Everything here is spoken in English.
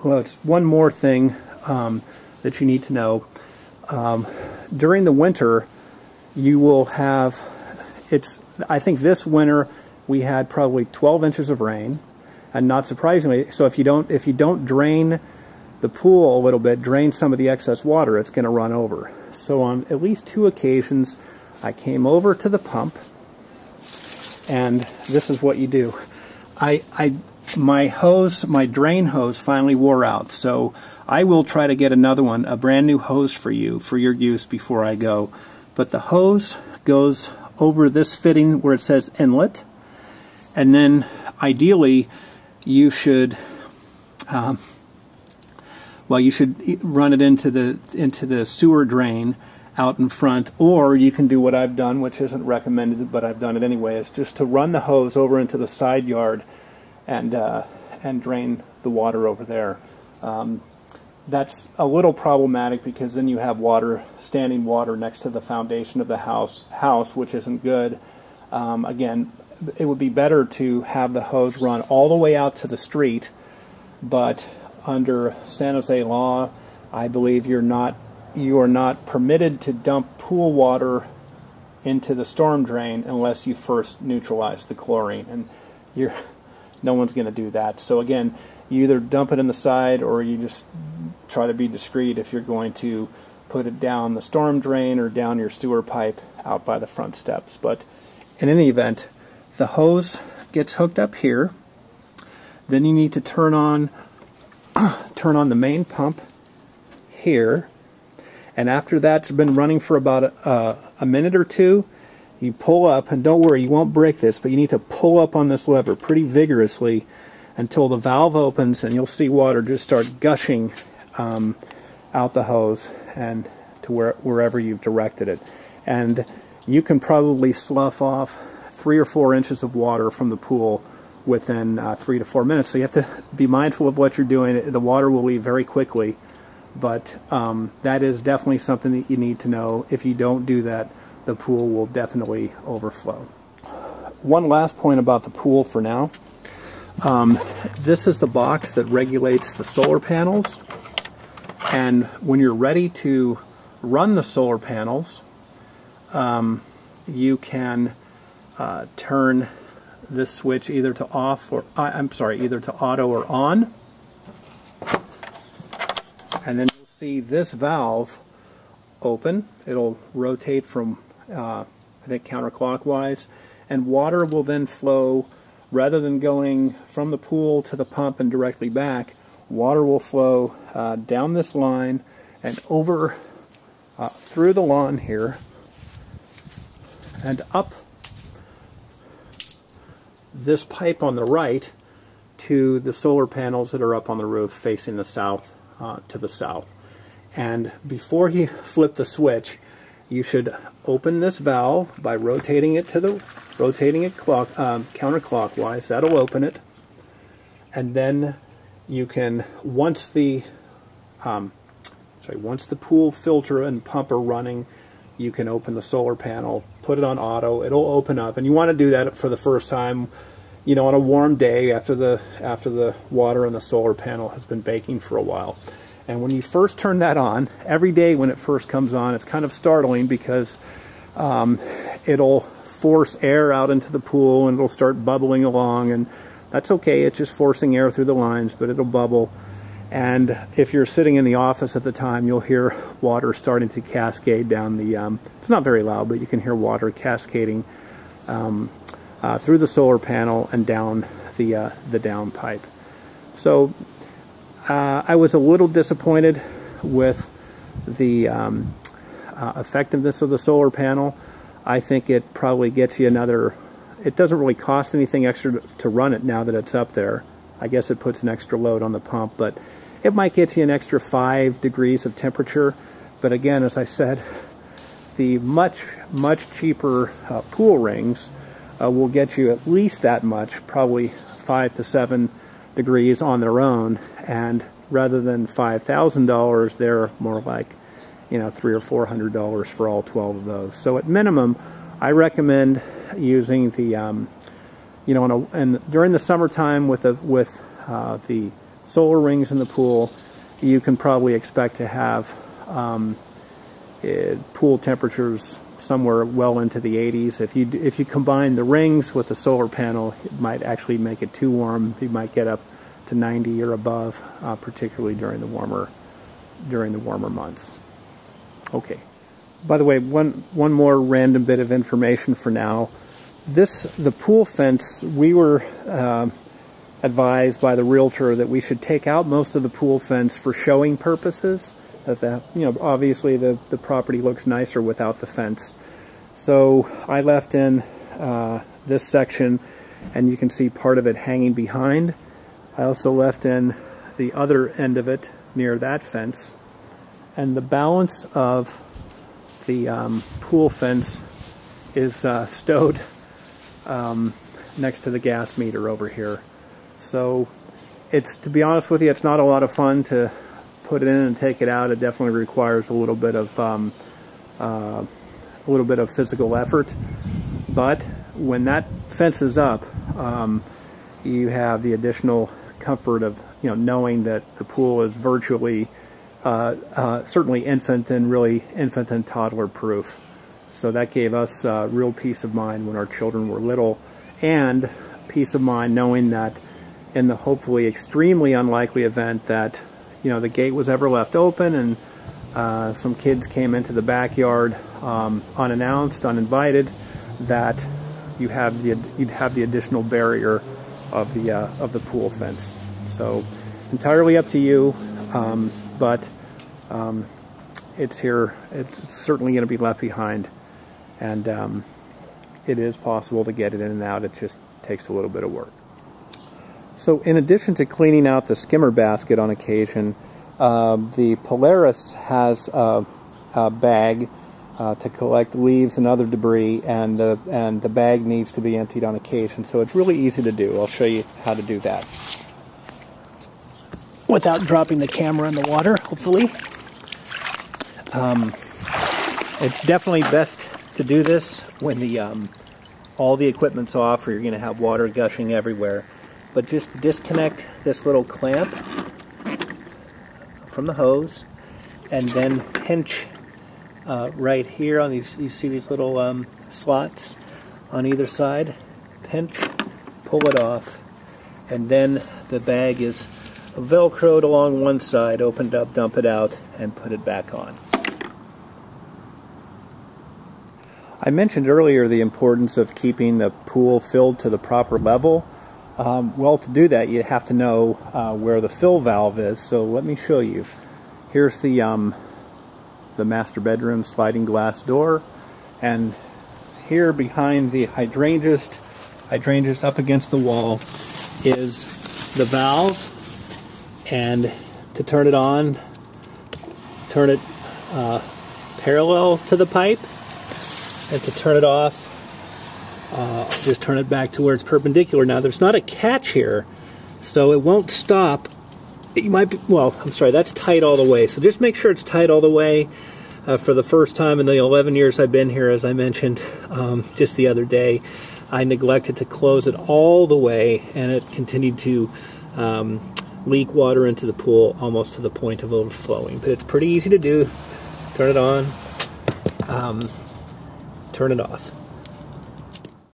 well, it's one more thing that you need to know. During the winter, you will have, I think this winter we had probably 12 inches of rain, and not surprisingly, so if you don't drain the pool a little bit, drain some of the excess water, it's going to run over. So on at least 2 occasions, I came over to the pump, and this is what you do. My drain hose finally wore out, so I will try to get another one, a brand new hose for you, for your use before I go. But the hose goes over this fitting where it says inlet, and then ideally you should, well, you should run it into the sewer drain out in front, or you can do what I've done, which isn't recommended, but I've done it anyway, is just to run the hose over into the side yard and drain the water over there. That's a little problematic because then you have standing water next to the foundation of the house, which isn't good. Again, it would be better to have the hose run all the way out to the street, but under San Jose law, I believe you are not permitted to dump pool water into the storm drain unless you first neutralize the chlorine, and no one's going to do that. So again, you either dump it in the side or you just try to be discreet if you're going to put it down the storm drain or down your sewer pipe out by the front steps. But in any event, the hose gets hooked up here. Then you need to turn on the main pump here, and after that's been running for about a minute or two, you pull up, and don't worry, you won't break this, but you need to pull up on this lever pretty vigorously until the valve opens, and you'll see water just start gushing out the hose and to wherever you've directed it. And you can probably slough off 3 or 4 inches of water from the pool within 3 to 4 minutes. So you have to be mindful of what you're doing. The water will leave very quickly, but that is definitely something that you need to know. If you don't do that, the pool will definitely overflow. One last point about the pool for now. This is the box that regulates the solar panels, and when you're ready to run the solar panels, you can turn this switch either to off or either to auto or on, and then you'll see this valve open. It'll rotate from I think counterclockwise, and water will then flow. Rather than going from the pool to the pump and directly back, water will flow down this line and over through the lawn here and up this pipe on the right to the solar panels that are up on the roof facing the south, to the south. And before you flip the switch, you should open this valve by rotating it counterclockwise. That'll open it, and then you can, once the pool filter and pump are running, you can open the solar panel, put it on auto. It'll open up, and you want to do that for the first time, you know, on a warm day after the water in the solar panel has been baking for a while. And when you first turn that on, every day when it first comes on, it's kind of startling because it'll force air out into the pool and it'll start bubbling along, and that's okay. It's just forcing air through the lines, but it'll bubble. And if you're sitting in the office at the time, you'll hear water starting to cascade down the, it's not very loud, but you can hear water cascading through the solar panel and down the down pipe. So I was a little disappointed with the effectiveness of the solar panel. I think it probably gets you another, it doesn't really cost anything extra to run it now that it's up there. I guess it puts an extra load on the pump, but it might get you an extra 5 degrees of temperature. But again, as I said, the much cheaper pool rings will get you at least that much, probably 5 to 7 degrees on their own, and rather than $5,000, they're more like, you know, $300 or $400 for all 12 of those. So at minimum, I recommend using the, you know, and during the summertime with the solar rings in the pool, you can probably expect to have pool temperatures somewhere well into the 80s. If you combine the rings with the solar panel, it might actually make it too warm. You might get up to 90 or above, particularly during the warmer months. Okay. By the way, one more random bit of information for now. The pool fence, we were advised by the realtor that we should take out most of the pool fence for showing purposes. Obviously the property looks nicer without the fence. So I left in this section, and you can see part of it hanging behind. I also left in the other end of it near that fence, and the balance of the pool fence is stowed next to the gas meter over here. So to be honest with you, it's not a lot of fun to put it in and take it out. It definitely requires a little bit of physical effort. But when that fence is up, you have the additional comfort of knowing that the pool is virtually certainly infant and toddler proof. So that gave us real peace of mind when our children were little, and peace of mind knowing that in the hopefully extremely unlikely event that the gate was ever left open and some kids came into the backyard unannounced, uninvited, that you'd have the additional barrier of the pool fence. So entirely up to you, but it's here. It's certainly going to be left behind, and it is possible to get it in and out. It just takes a little bit of work. So in addition to cleaning out the skimmer basket on occasion, the Polaris has a bag to collect leaves and other debris, and the bag needs to be emptied on occasion. So it's really easy to do. I'll show you how to do that without dropping the camera in the water, hopefully. It's definitely best to do this when all the equipment's off, or you're going to have water gushing everywhere. But just disconnect this little clamp from the hose, and then pinch right here on these. You see these little slots on either side. Pinch, pull it off, and then the bag is velcroed along one side. Open it up, dump it out, and put it back on. I mentioned earlier the importance of keeping the pool filled to the proper level. Well, to do that, you have to know where the fill valve is. So let me show you. Here's the master bedroom sliding glass door, and here behind the hydrangeas up against the wall, is the valve. And to turn it on, turn it parallel to the pipe, and to turn it off, just turn it back to where it's perpendicular. Now there's not a catch here, so it won't stop. You might be, well, I'm sorry, that's tight all the way. So just make sure it's tight all the way. For the first time in the 11 years I've been here, as I mentioned just the other day, I neglected to close it all the way, and it continued to leak water into the pool almost to the point of overflowing. But it's pretty easy to do. Turn it on, turn it off.